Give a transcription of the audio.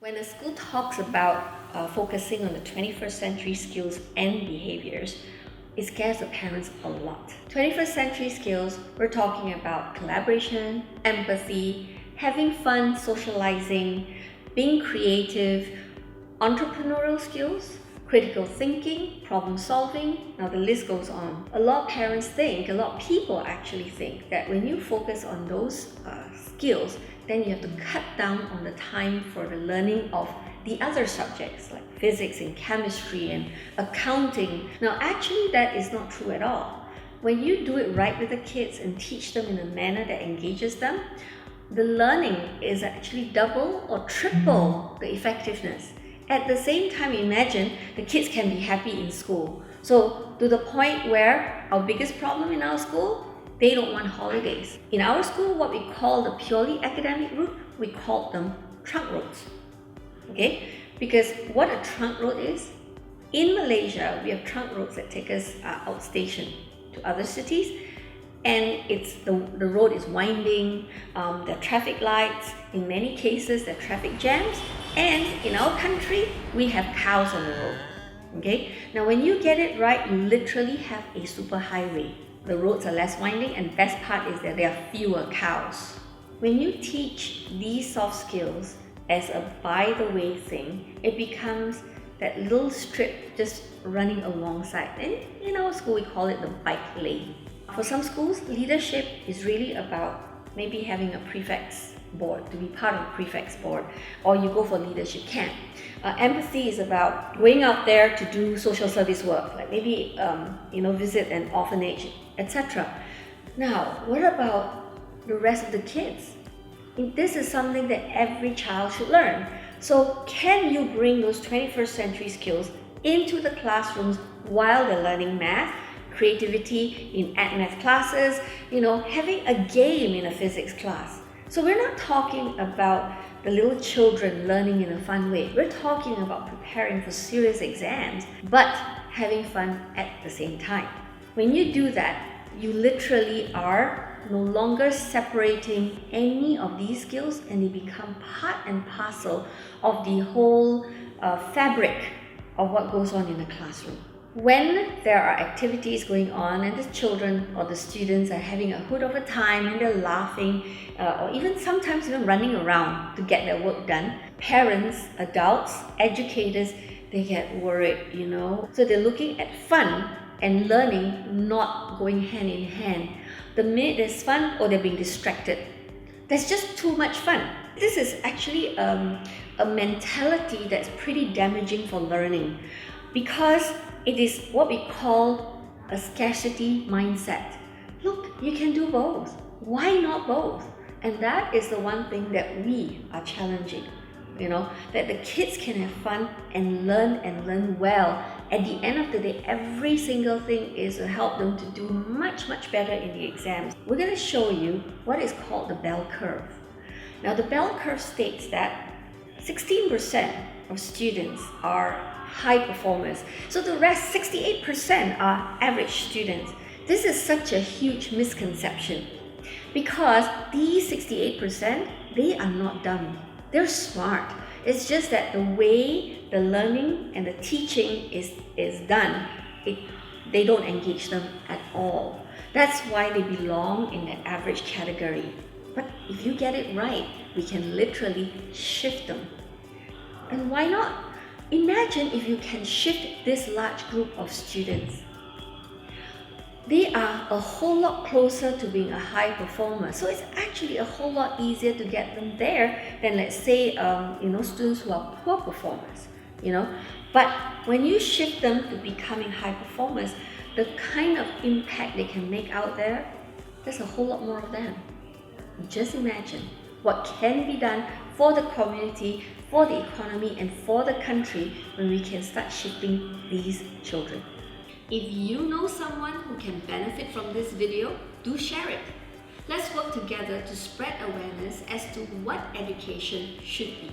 When a school talks about focusing on the 21st century skills and behaviors, it scares the parents a lot. 21st century skills, we're talking about collaboration, empathy, having fun, socializing, being creative, entrepreneurial skills, critical thinking, problem solving. Now the list goes on. A lot of parents think, a lot of people actually think that when you focus on those skills, then you have to cut down on the time for the learning of the other subjects like physics and chemistry and accounting. Now actually that is not true at all. When you do it right with the kids and teach them in a manner that engages them, the learning is actually double or triple the effectiveness. At the same time, imagine the kids can be happy in school. So to the point where our biggest problem in our school, they don't want holidays. In our school, what we call the purely academic route, we call them trunk roads. Okay? Because what a trunk road is, in Malaysia, we have trunk roads that take us outstation to other cities, and it's the road is winding, there are traffic lights, in many cases there are traffic jams, and in our country, we have cows on the road. Okay? Now when you get it right, you literally have a super highway. The roads are less winding, and best part is that there are fewer cows. When you teach these soft skills as a by-the-way thing, it becomes that little strip just running alongside. And in our school, we call it the bike lane. For some schools, leadership is really about maybe having a prefect's board, to be part of a prefect's board, or you go for leadership camp. Empathy is about going out there to do social service work, like maybe visit an orphanage, etc. Now, what about the rest of the kids? This is something that every child should learn. So can you bring those 21st century skills into the classrooms while they're learning math, creativity in math classes, having a game in a physics class? So we're not talking about the little children learning in a fun way. We're talking about preparing for serious exams, but having fun at the same time. When you do that, you literally are no longer separating any of these skills, and they become part and parcel of the whole fabric of what goes on in the classroom. When there are activities going on and the children or the students are having a hoot of a time and they're laughing or even sometimes running around to get their work done, parents, adults, educators, they get worried, So they're looking at fun and learning not going hand in hand. The minute there's fun, or they're being distracted. There's just too much fun. This is actually a mentality that's pretty damaging for learning, because it is what we call a scarcity mindset. Look, you can do both. Why not both? And that is the one thing that we are challenging, that the kids can have fun and learn well. At the end of the day, every single thing is to help them to do much, much better in the exams. We're going to show you what is called the bell curve. Now, the bell curve states that 16% of students are high performers. So the rest, 68%, are average students. This is such a huge misconception, because these 68%, they are not dumb. They're smart. It's just that the way the learning and the teaching is done, they don't engage them at all. That's why they belong in that average category. But if you get it right, we can literally shift them. And why not? Imagine if you can shift this large group of students. They are a whole lot closer to being a high performer. So it's actually a whole lot easier to get them there than, let's say, students who are poor performers, But when you shift them to becoming high performers, the kind of impact they can make out there, there's a whole lot more of them. Just imagine what can be done for the community, for the economy, and for the country when we can start shifting these children. If you know someone who can benefit from this video, do share it. Let's work together to spread awareness as to what education should be.